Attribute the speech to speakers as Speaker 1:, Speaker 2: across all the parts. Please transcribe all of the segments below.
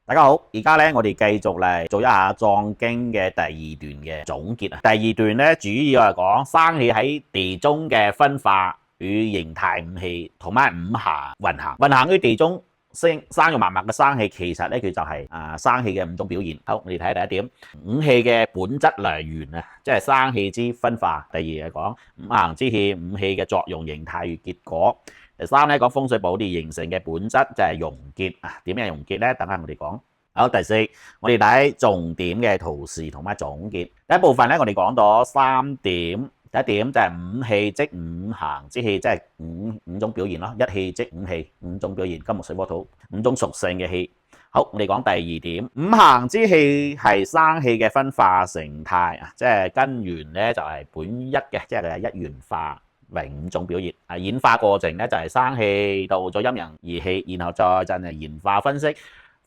Speaker 1: 大家好，而家咧我哋繼續嚟做一下藏經嘅第二段嘅總結啊。第二段咧主要係講生氣喺地中嘅分化與形態五氣同埋五行運行。運行於地中生育萬物嘅生氣，其實咧佢就係生氣嘅五種表現。好，我哋睇下第一點，五氣嘅本質來源啊，即係生氣之分化。第二係講五行之氣，五氣嘅作用形態與結果。第三咧講風水寶地形成嘅本質就係溶結啊，點樣溶結咧？等下我哋講。好，第四我哋睇重點嘅圖示同埋總結。第一部分咧，我哋講咗3點。第一點就係五氣即五行之氣，即係五種表現咯。一氣即五氣，五種表現，金木水火土五種屬性嘅氣。好，我哋講第二點，五行之氣係生氣嘅分化成態啊，即係根源咧就係本一嘅，即係佢係一元化。為五種表現啊，演化過程咧就係生氣到咗陰陽二氣，然後再進行演化分析，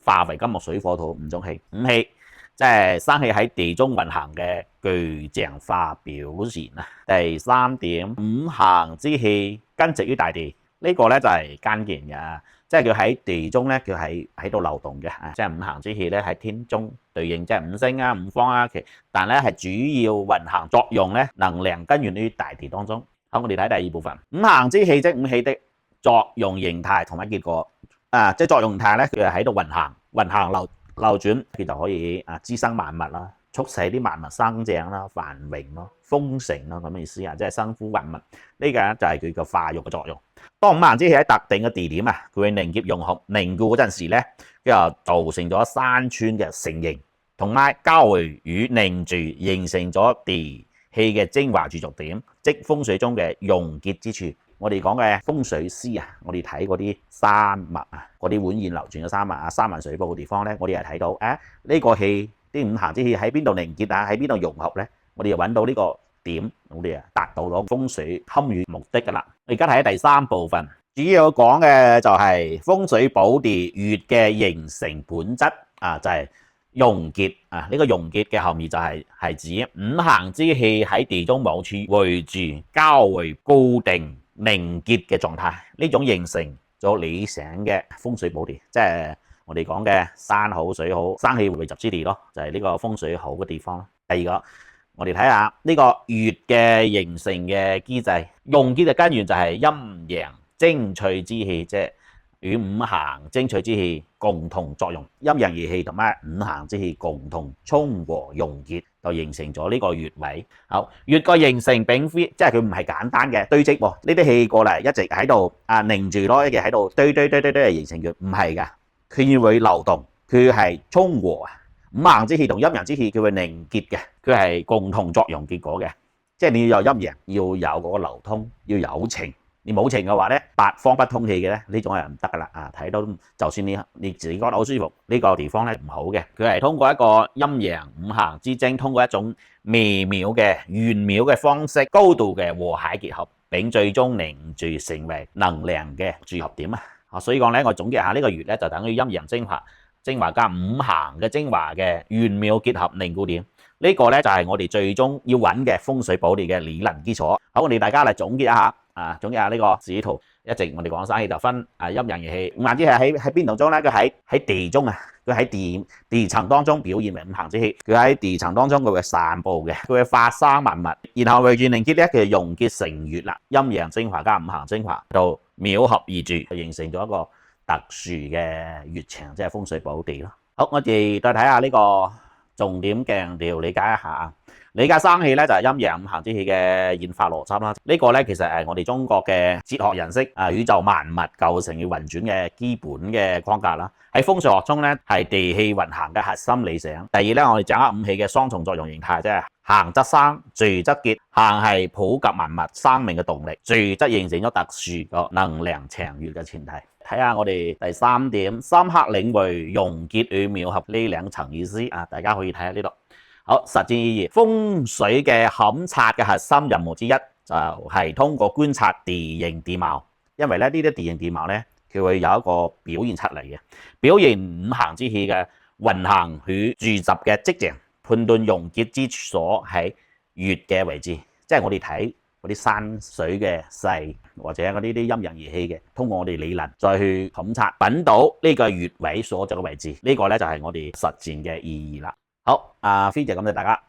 Speaker 1: 化為金木水火土五種氣。五氣即係生氣喺地中運行嘅具象化表現啊。第三點，五行之氣根植於大地，呢個咧就係關鍵嘅，即係佢喺地中咧，佢係喺度流動嘅啊。即係五行之氣咧喺天中對應，即係五星啊、五方啊，但咧係主要運行作用咧，能量根源於大地當中。好，我哋睇第二部分，五行之氣即五氣的作用形態同埋結果啊，即係作用形態咧，佢係喺度運行流轉，佢就可以滋生萬物啦，促使啲萬物生長啦、繁榮咯、豐盛咯，咁嘅意思啊，即係生夫混物，呢個就係佢嘅化育嘅作用。當五行之氣喺特定嘅地點啊，佢會凝結融合凝固嗰陣時咧，佢就造成咗山川嘅成形，同埋交匯與凝聚，形成咗地氣嘅精華駐足點，即風水中嘅溶結之處。我哋講嘅風水師啊，我哋睇嗰啲山脈啊，嗰啲蜿蜒流轉嘅山脈啊，山環水埗嘅地方咧，我哋係睇到呢個氣啲五行之氣喺邊度凝結啊，喺邊度融合咧，我哋就揾到呢個點，我哋達到咗風水堪輿目的噶啦。我而家睇第三部分，主要講嘅就係風水寶地穴嘅形成本質啊，就係溶結啊！呢個溶結嘅含義就係指五行之氣喺地中某處圍住、交匯、固定、凝結嘅狀態，呢種形成咗理想嘅風水寶地，即係我哋講嘅山好水好、生氣匯集之地咯，就係呢個風水好嘅地方。第二個，我哋睇下呢個穴嘅形成嘅機制，溶結嘅根源就係陰陽精粹之氣，即係與五行精粹之氣共同作用，陰陽二氣同埋五行之氣共同沖和溶結，就形成咗呢個穴位。好，穴個形成並非即係佢唔係簡單嘅堆積，呢啲氣過嚟一直喺度凝住咯，一直喺度堆形成穴，唔係噶，佢會流動，佢係沖和啊。五行之氣同陰陽之氣佢會凝結嘅，佢係共同作用結果嘅，即係你要有陰陽，要有嗰個流通，要有情。你冇情嘅話咧，八方不通氣嘅咧，呢種係唔得噶啦啊！睇到就算你自己覺得好舒服，呢個地方咧唔好嘅，佢係通過一個陰陽五行之爭，通過一種微妙嘅玄妙嘅方式，高度嘅和諧結合，並最終凝聚成為能量嘅聚合點啊！所以講咧，我總結下呢個穴咧，就等於陰陽精華加五行嘅精華嘅玄妙結合凝固點。呢個咧就係我哋最終要揾嘅風水寶地嘅理論基礎。好，我哋大家嚟總結一下。總結下呢個示意圖，一直我哋講生氣就分陰陽二氣，五行之氣喺邊度中咧？佢喺地中啊，佢喺地層當中表現為五行之氣，佢喺地層當中佢會散佈嘅，佢會發生萬物，然後圍住凝結咧，佢就溶結成穴啦，陰陽精華加五行精華就妙合而住，就形成咗一個特殊嘅穴場，即係風水寶地咯。好，我哋再睇下呢個重點強調，理解一下。理解生氣咧就係陰陽五行之氣嘅演化邏輯啦。呢個咧其實係我哋中國嘅哲學認識宇宙萬物構成與運轉嘅基本嘅框架啦。喺風水學中咧係地氣運行嘅核心理想。第二咧，我哋掌握五氣嘅雙重作用形態，即係行則生，聚則結。行係普及萬物生命嘅動力，聚則形成咗特殊嘅能量長遠嘅前提。睇下我哋第三點，深刻領會溶結與妙合呢兩層意思啊，大家可以睇下呢度。好，實戰意義，風水嘅勘察嘅核心任務之一就係通過觀察地形地貌，因為咧呢啲地形地貌咧，佢會有一個表現出嚟嘅，表現五行之氣嘅運行與聚集嘅跡象，判斷溶結之所喺穴嘅位置，即係我哋睇嗰啲山水嘅勢，或者嗰啲陰陽儀器嘅，通過我哋理論再去勘測，揾到呢個穴位所在嘅位置，呢個咧就係我哋實戰嘅意義啦。好，非常感謝大家。